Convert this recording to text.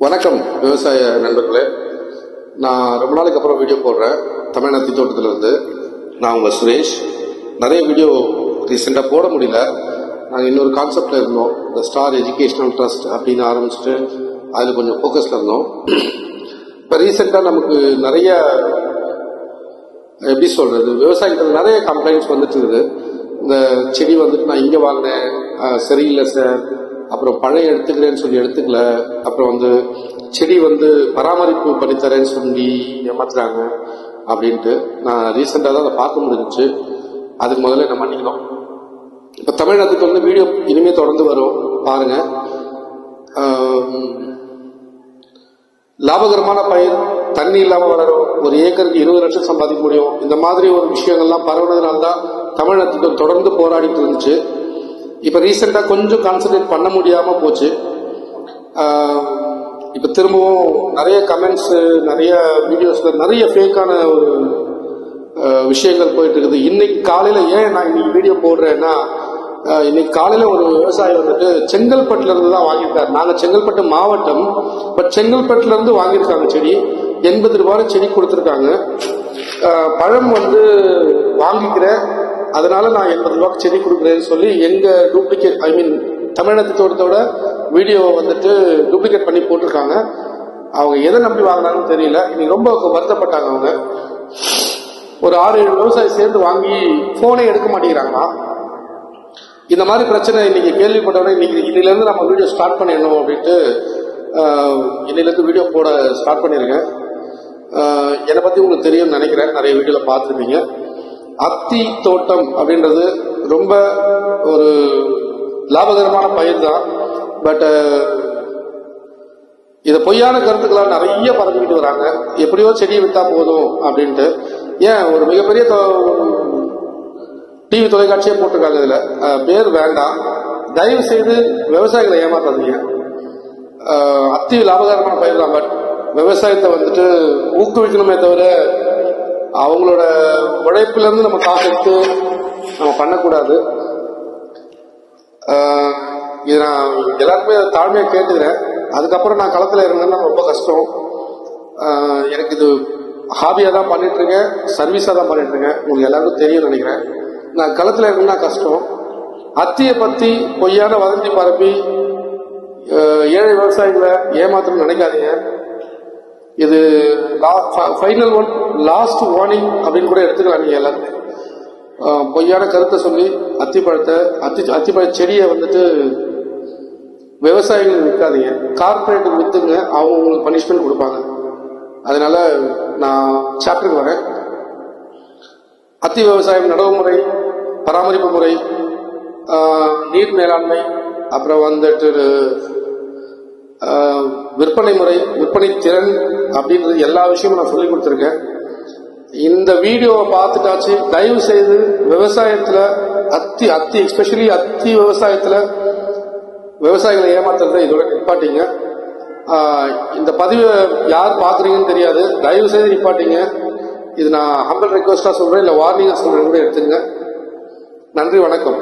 வணக்கம் விவசாய நண்பர்களே. நான் ரொம்ப நாளைக்கு அப்புறம் வீடியோ போடுறேன். தமிழ்நாட்டு தோட்டத்திலிருந்து நான் உங்கள் சுரேஷ். நிறைய வீடியோ ரீசெண்டாக போட முடியல. நாங்கள் இன்னொரு கான்செப்டில் இருந்தோம். இந்த ஸ்டார் எஜுகேஷனல் ட்ரஸ்ட் அப்படின்னு ஆரம்பிச்சுட்டு அதில் கொஞ்சம் ஃபோக்கஸில் இருந்தோம். இப்போ ரீசெண்டாக நமக்கு நிறைய எப்படி சொல்கிறது, விவசாயத்தில் நிறைய கம்ப்ளைண்ட்ஸ் வந்துட்டு இருக்குது. இந்த செடி வந்துட்டு நான் இங்கே வாங்கினேன், சரியில்லை சார், அப்புறம் பழைய எடுத்துக்கிறேன்னு சொல்லி எடுத்துக்கல, அப்புறம் செடி பராமரிப்பு பண்ணித்தரேன்னு சொல்லி ஏமாத்துறாங்க அப்படின்ட்டு நான் ரீசெண்டாக தான் அதை பார்க்க முடிஞ்சிச்சு. அதுக்கு முதல்ல என்ன பண்ணிக்கணும். இப்போ தமிழ்நாட்டுக்கு வீடியோ இனிமேல் தொடர்ந்து வரும், பாருங்க. லாபகரமான பயிர், தண்ணி இல்லாமல் வளரும், ஒரு ஏக்கருக்கு 20 லட்சம் சம்பாதிக்க முடியும். இந்த மாதிரி ஒரு விஷயங்கள்லாம் பரவுனதுனால்தான் தமிழ்நாட்டுக்கு தொடர்ந்து போராடிட்டு இருந்துச்சு. இப்போ ரீசெண்டாக கொஞ்சம் கான்சன்ட்ரேட் பண்ண முடியாமல் போச்சு. இப்போ திரும்பவும் நிறைய கமெண்ட்ஸு, நிறைய வீடியோஸில் நிறைய ஃபேக்கான ஒரு விஷயங்கள் போயிட்டு இருக்குது. இன்னைக்கு காலையில் ஏன் நான் இன்னைக்கு வீடியோ போடுறேன்னா, இன்னைக்கு காலையில் ஒரு விவசாயி செங்கல்பட்டுலேருந்து தான் வாங்கியிருக்காரு. நாங்கள் செங்கல்பட்டு மாவட்டம், பட் செங்கல்பட்டுலேருந்து வாங்கியிருக்காங்க செடி. 80 ரூபாய் செடி கொடுத்துருக்காங்க. பழம் வாங்கிக்கிற, அதனால நான் 80 ரூபாய்க்கு செடி கொடுக்குறேன்னு சொல்லி எங்கள் டூப்ளிகேட், தமிழ்நாட்டு தோட்டத்தோட வீடியோ டூப்ளிகேட் பண்ணி போட்டிருக்காங்க. அவங்க எதை நம்பி வாங்கினாங்கன்னு தெரியல. இன்னைக்கு ரொம்ப வருத்தப்பட்டாங்க. அவங்க ஒரு 6-7 விவசாயி சேர்ந்து வாங்கி ஃபோனே எடுக்க மாட்டேங்கிறாங்களா. இந்த மாதிரி பிரச்சனை இன்னைக்கு கேள்விப்பட்டவொடனே இன்னிலேருந்து நம்ம வீடியோ ஸ்டார்ட் பண்ணிடணும் அப்படின்ட்டு இன்னிலேருந்து வீடியோ போட ஸ்டார்ட் பண்ணியிருக்கேன். என்னை பற்றி உங்களுக்கு தெரியும்னு நினைக்கிறேன், நிறைய வீடியோவில் பார்த்துருப்பீங்க. அத்தி தோட்டம் அப்படின்றது ரொம்ப ஒரு லாபகரமான பயிர் தான். பட் இதை பொய்யான கருத்துக்களாக நிறைய பரப்பிக்கிட்டு வராங்க. எப்படியோ செடியை விற்றா போதும் அப்படின்ட்டு. ஏன் ஒரு மிகப்பெரிய டிவி தொலைக்காட்சியே போட்டிருக்காங்க. இதில் பேர் வேண்டாம். தயவு செய்து விவசாயிகளை ஏமாத்தாதீங்க. அத்தி லாபகரமான பயிர் தான், பட் விவசாயத்தை ஊக்குவிக்கணுமே தவிர அவங்களோட உழைப்பிலிருந்து நம்ம காசு எடுத்து நம்ம பண்ணக்கூடாது. இது நான் எல்லாருக்குமே தாழ்மையாக கேட்டுக்கிறேன். அதுக்கப்புறம் நான் களத்தில் இருந்தேன்னா ரொம்ப கஷ்டம். எனக்கு இது ஹாபியாக தான் பண்ணிட்டு இருக்கேன், சர்வீஸாக தான் பண்ணிட்டு இருக்கேன். உங்களுக்கு எல்லாருக்கும் தெரியும் நினைக்கிறேன். நான் களத்தில் இருக்கேன்னா கஷ்டம். அத்தியை பற்றி பொய்யான வதந்தி பரப்பி ஏழை விவசாயிகளை ஏமாத்தணும்னு நினைக்காதீங்க. இது ஃபைனல் ஒன், லாஸ்ட் வார்னிங் அப்படின்னு கூட எடுத்துக்கலாம். நீங்க எல்லாருமே பொய்யான கருத்தை சொல்லி அத்திப்பழ செடியை விவசாயிகள் விற்காதீங்க. கார்பரேட்டுக்கு வித்துங்க, அவங்க உங்களுக்கு பனிஷ்மெண்ட் கொடுப்பாங்க. அதனால நான் சாப்டருக்கு வரேன். அத்தி விவசாயம், நடவு முறை, பராமரிப்பு முறை, நீர் மேலாண்மை, அப்புறம் விற்பனை முறை, விற்பனை திறன் அப்படின்றது எல்லா விஷயமும் நான் சொல்லி கொடுத்துருக்கேன். இந்த வீடியோவை பார்த்துட்டாச்சு தயவு செய்து விவசாயத்துல அத்தி எஸ்பெஷலி அத்தி விவசாயத்துல விவசாயிகளை ஏமாத்துறத இதோட நிப்பாட்டிங்க. இந்த பதிவை யார் பாக்குறீங்கன்னு தெரியாது, தயவு செய்து நிப்பாட்டிங்க. இது நான் ஹம்பிள் ரெக்வஸ்டா சொல்றேன், இல்ல வார்னிங்கா சொல்றேன் கூட எடுத்துங்க. நன்றி, வணக்கம்.